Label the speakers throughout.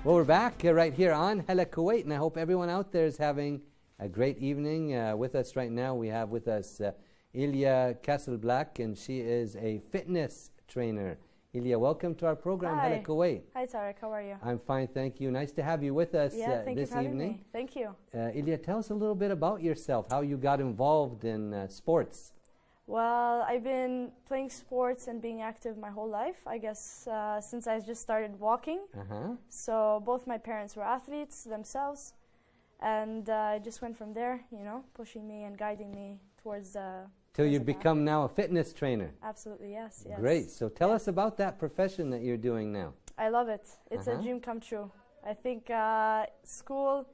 Speaker 1: Well, we're back right here on Hala, Kuwait, and I hope everyone out there is having a great evening. With us right now, we have with us Eelya Kasablak, and she is a fitness trainer. Eelya, welcome to our program, Hala, Kuwait.
Speaker 2: Hi, Tarek. How are you?
Speaker 1: I'm fine, thank you. Nice to have you with us
Speaker 2: thank
Speaker 1: this
Speaker 2: you for
Speaker 1: evening.
Speaker 2: Having me. Thank you.
Speaker 1: Eelya, tell us a little bit about yourself, how you got involved in sports.
Speaker 2: Well, I've been playing sports and being active my whole life, I guess, since I just started walking. So both my parents were athletes themselves, and I just went from there, you know, pushing me and guiding me towards
Speaker 1: till you become now a fitness trainer.
Speaker 2: Absolutely, yes, yes.
Speaker 1: Great. So tell us about that profession that you're doing now.
Speaker 2: I love it. It's a dream come true. I think school,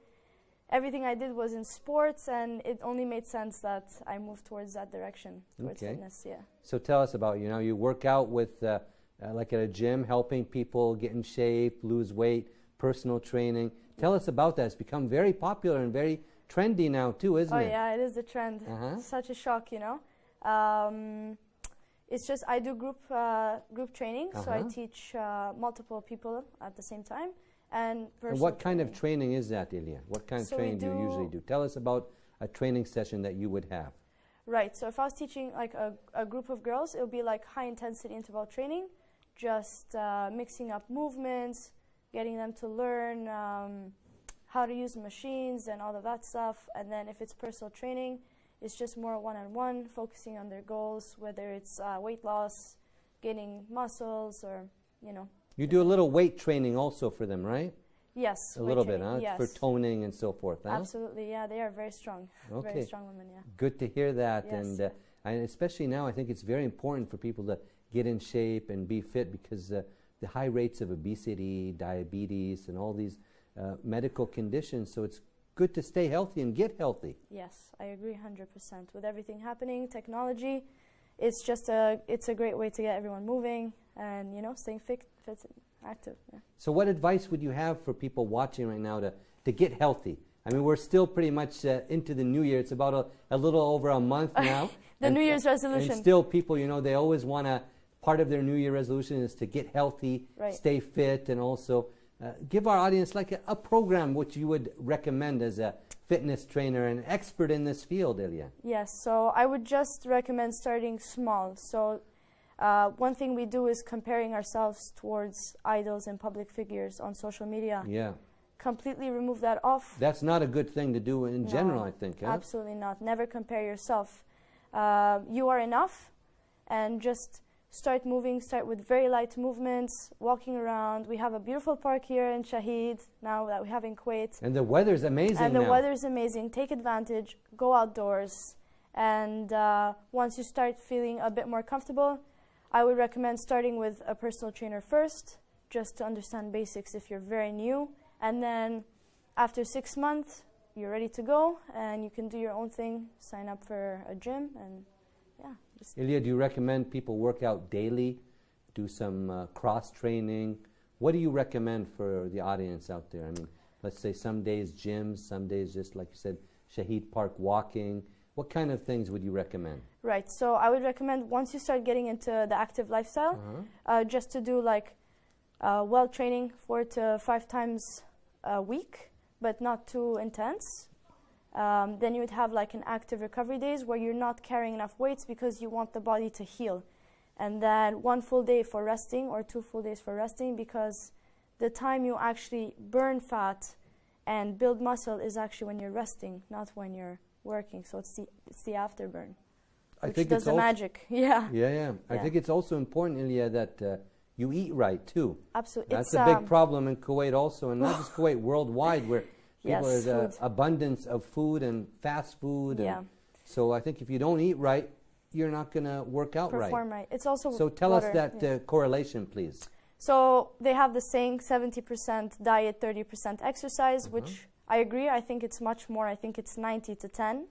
Speaker 2: everything I did was in sports, and it only made sense that I moved towards that direction, towards fitness, yeah.
Speaker 1: So tell us about, you know, you work out with, like at a gym, helping people get in shape, lose weight, personal training. Tell us about that. It's become very popular and very trendy now too, isn't it?
Speaker 2: Oh yeah, it is a trend. Such a shock, you know. It's just I do group training, so I teach multiple people at the same time. And
Speaker 1: what kind of training is that, Eelya? What kind of training do you usually do? Tell us about a training session that you would have.
Speaker 2: Right, so if I was teaching like a group of girls, it would be like high intensity interval training, just mixing up movements, getting them to learn how to use machines and all of that stuff. And then if it's personal training, it's just more one-on-one, focusing on their goals, whether it's weight loss, gaining muscles, or, you know.
Speaker 1: You do a little weight training also for them, right?
Speaker 2: Yes.
Speaker 1: A little bit, huh?
Speaker 2: Yes.
Speaker 1: For toning and so forth, huh?
Speaker 2: Absolutely, yeah. They are very strong.
Speaker 1: Okay.
Speaker 2: Very strong women, yeah.
Speaker 1: Good to hear that.
Speaker 2: Yes.
Speaker 1: And especially now, I think it's very important for people to get in shape and be fit, because the high rates of obesity, diabetes, and all these medical conditions. So it's good to stay healthy and get healthy.
Speaker 2: Yes, I agree 100%. With everything happening, technology, it's a great way to get everyone moving and, you know, staying fit and active. Yeah.
Speaker 1: So what advice would you have for people watching right now to get healthy? I mean, we're still pretty much into the new year. It's about a little over a month now.
Speaker 2: The New Year's resolution.
Speaker 1: And still people, you know, they always want to, part of their New Year resolution is to get healthy, stay fit, and also give our audience like a program which you would recommend as a fitness trainer and expert in this field, Eelya.
Speaker 2: Yes, so I would just recommend starting small. So one thing we do is comparing ourselves towards idols and public figures on social media.
Speaker 1: Yeah.
Speaker 2: Completely remove that off.
Speaker 1: That's not a good thing to do in general, I think. Huh?
Speaker 2: Absolutely not. Never compare yourself. You are enough, and just start moving. Start with very light movements, walking around. We have a beautiful park here in Shahid now that we have in Kuwait.
Speaker 1: And the weather's amazing
Speaker 2: And the weather's amazing. Take advantage. Go outdoors. And once you start feeling a bit more comfortable, I would recommend starting with a personal trainer first, just to understand basics if you're very new. And then after 6 months, you're ready to go, and you can do your own thing, sign up for a gym, and yeah.
Speaker 1: Eelya, do you recommend people work out daily, do some cross-training? What do you recommend for the audience out there? I mean, let's say some days gyms, some days just, like you said, Shahid Park walking. What kind of things would you recommend? Right,
Speaker 2: so I would recommend once you start getting into the active lifestyle, just to do like well training 4 to 5 times a week, but not too intense. Then you would have like an active recovery days where you're not carrying enough weights because you want the body to heal. And then 1 full day for resting or 2 full days for resting, because the time you actually burn fat and build muscle is actually when you're resting, not when you're working. So it's the afterburn, which does the magic. Yeah.
Speaker 1: I think it's also important, Eelya, that you eat right too.
Speaker 2: Absolutely.
Speaker 1: That's a big problem in Kuwait also, and not just Kuwait, worldwide, where there's an abundance of food and fast food. And so I think if you don't eat right, you're not going to work out right.
Speaker 2: Perform right. It's also
Speaker 1: so tell us that correlation, please.
Speaker 2: So they have the saying 70% diet, 30% exercise, which I agree. I think it's much more. I think it's 90 to 10.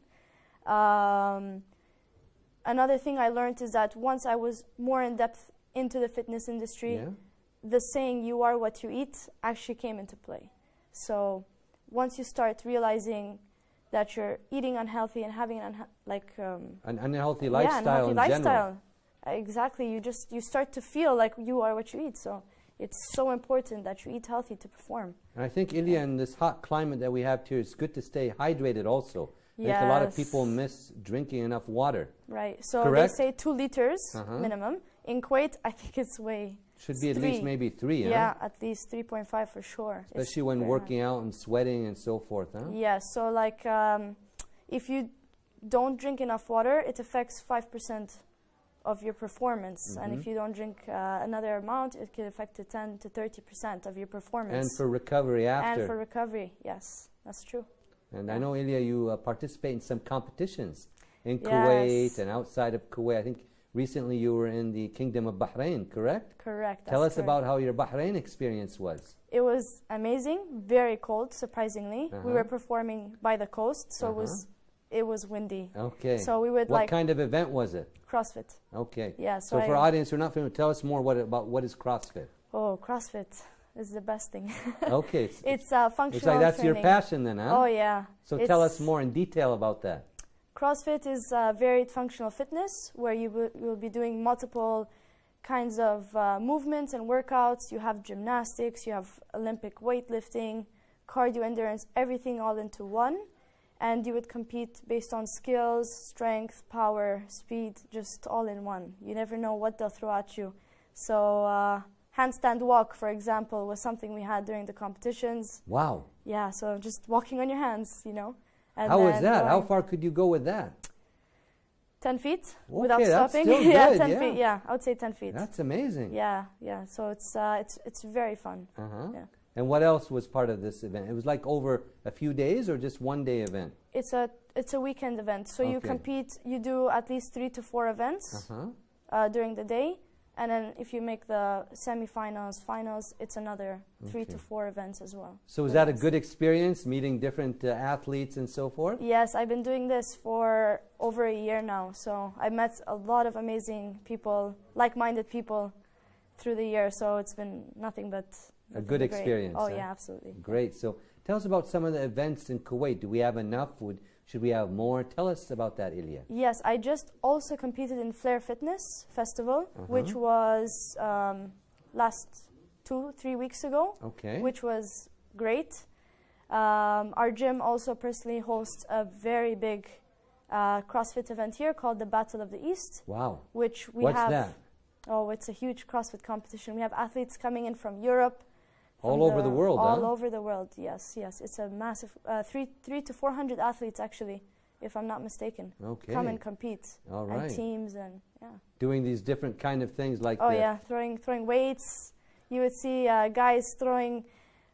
Speaker 2: Another thing I learned is that once I was more in depth into the fitness industry, the saying "you are what you eat" actually came into play. So once you start realizing that you're eating unhealthy and having an
Speaker 1: unhealthy lifestyle in general.
Speaker 2: Exactly. You start to feel like you are what you eat. So It's so important that you eat healthy to perform.
Speaker 1: And I think, Eelya, in this hot climate that we have here, it's good to stay hydrated also. I think a lot of people miss drinking enough water.
Speaker 2: Right. So
Speaker 1: Correct?
Speaker 2: they say 2 liters minimum. In Kuwait, I think it's way...
Speaker 1: Should be at least maybe 3,
Speaker 2: Yeah, at least 3.5 for sure.
Speaker 1: Especially when working out and sweating and so forth, huh?
Speaker 2: Yeah, so like if you don't drink enough water, it affects 5% of your performance. And if you don't drink another amount, it can affect to 10 to 30% of your performance.
Speaker 1: And for recovery after.
Speaker 2: And for recovery, yes, that's true.
Speaker 1: And I know, Eelya, you participate in some competitions in Kuwait and outside of Kuwait. I think recently you were in the Kingdom of Bahrain, correct?
Speaker 2: Correct.
Speaker 1: Tell us about how your Bahrain experience was.
Speaker 2: It was amazing, very cold, surprisingly. We were performing by the coast, so it was windy.
Speaker 1: Okay.
Speaker 2: So we would
Speaker 1: what kind of event was it?
Speaker 2: CrossFit.
Speaker 1: Okay.
Speaker 2: Yeah.
Speaker 1: So for audience who are not familiar, tell us more about what is CrossFit.
Speaker 2: Oh, CrossFit is the best thing.
Speaker 1: Okay.
Speaker 2: It's functional
Speaker 1: It's like that's
Speaker 2: training.
Speaker 1: your passion then, huh?
Speaker 2: Oh, yeah.
Speaker 1: So tell us more in detail about that.
Speaker 2: CrossFit is varied functional fitness where you will be doing multiple kinds of movements and workouts. You have gymnastics, you have Olympic weightlifting, cardio endurance, everything all into one. And you would compete based on skills, strength, power, speed, just all in one. You never know what they'll throw at you. So handstand walk, for example, was something we had during the competitions.
Speaker 1: Wow.
Speaker 2: Yeah, so just walking on your hands, you know. And
Speaker 1: how was that? How far could you go with that?
Speaker 2: 10 feet
Speaker 1: okay,
Speaker 2: without
Speaker 1: that's
Speaker 2: stopping.
Speaker 1: Still
Speaker 2: Yeah,
Speaker 1: good,
Speaker 2: 10 feet. Yeah, I would say 10 feet.
Speaker 1: That's amazing.
Speaker 2: Yeah, yeah. So it's very fun. Yeah.
Speaker 1: And what else was part of this event? It was like over a few days or just one day event?
Speaker 2: It's a weekend event. So you compete. You do at least 3 to 4 events during the day. And then if you make the semi-finals, finals, it's another 3 to 4 events as well.
Speaker 1: So was that a good experience, meeting different athletes and so forth?
Speaker 2: Yes, I've been doing this for over a year now. So I met a lot of amazing people, like-minded people through the year. So it's been nothing but
Speaker 1: a good experience.
Speaker 2: Oh, yeah, absolutely.
Speaker 1: Great. So tell us about some of the events in Kuwait. Do we have enough? Should we have more? Tell us about that, Eelya.
Speaker 2: Yes, I just also competed in Flare Fitness Festival, which was last 2-3 weeks ago, which was great. Our gym also personally hosts a very big CrossFit event here called the Battle of the East.
Speaker 1: Wow.
Speaker 2: Which we
Speaker 1: What's that?
Speaker 2: Oh, it's a huge CrossFit competition. We have athletes coming in from Europe.
Speaker 1: All over the world,
Speaker 2: all over the world, yes, yes. It's a massive, 300 to 400 athletes actually, if I'm not mistaken. Come and compete.
Speaker 1: All right.
Speaker 2: And teams and, yeah.
Speaker 1: Doing these different kind of things like
Speaker 2: throwing weights. You would see guys throwing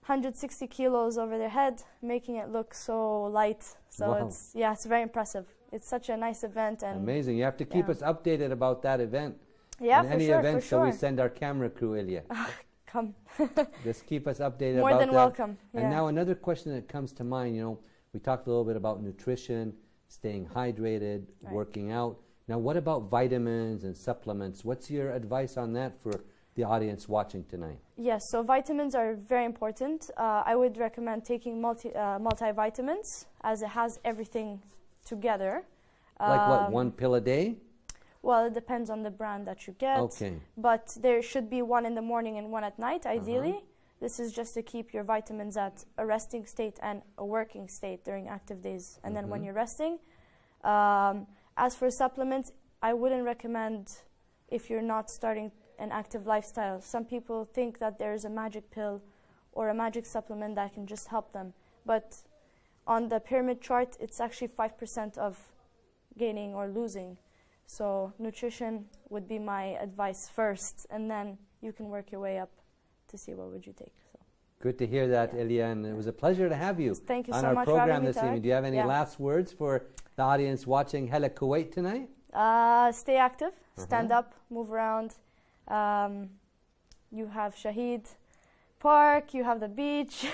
Speaker 2: 160 kilos over their head, making it look so light. So it's very impressive. It's such a nice event. And
Speaker 1: amazing. You have to keep us updated about that event.
Speaker 2: Yeah,
Speaker 1: and any events, so we send our camera crew, Eelya.
Speaker 2: Come.
Speaker 1: Just keep us updated
Speaker 2: More
Speaker 1: about that.
Speaker 2: than welcome.
Speaker 1: And now another question that comes to mind, you know, we talked a little bit about nutrition, staying hydrated, working out. Now what about vitamins and supplements? What's your advice on that for the audience watching tonight?
Speaker 2: Yes, so vitamins are very important. I would recommend taking multivitamins as it has everything together.
Speaker 1: Like what, 1 pill a day?
Speaker 2: Well, it depends on the brand that you get. But there should be 1 in the morning and 1 at night, ideally. This is just to keep your vitamins at a resting state and a working state during active days. And then when you're resting. As for supplements, I wouldn't recommend if you're not starting an active lifestyle. Some people think that there's a magic pill or a magic supplement that can just help them. But on the pyramid chart, it's actually 5% of gaining or losing. So nutrition would be my advice first, and then you can work your way up to see what would you take. So.
Speaker 1: Good to hear that, Eelya, and it was a pleasure to have you
Speaker 2: on
Speaker 1: our program this evening. Do you have any last words for the audience watching Hala Kuwait tonight?
Speaker 2: Stay active, stand up, move around. You have Shahid Park, you have the beach.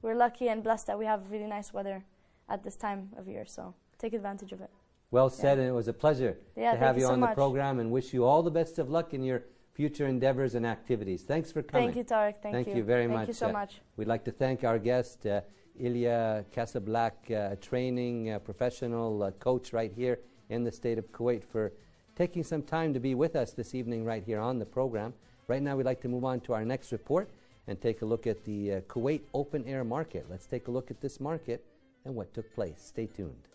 Speaker 2: We're lucky and blessed that we have really nice weather at this time of year, so take advantage of it.
Speaker 1: Well said, and it was a pleasure to have you on the program, and wish you all the best of luck in your future endeavors and activities. Thanks for coming.
Speaker 2: Thank you, Tariq. Thank you very much. Thank you so much.
Speaker 1: We'd like to thank our guest, Eelya Kasablak, a training professional coach right here in the state of Kuwait, for taking some time to be with us this evening right here on the program. Right now we'd like to move on to our next report and take a look at the Kuwait open air market. Let's take a look at this market and what took place. Stay tuned.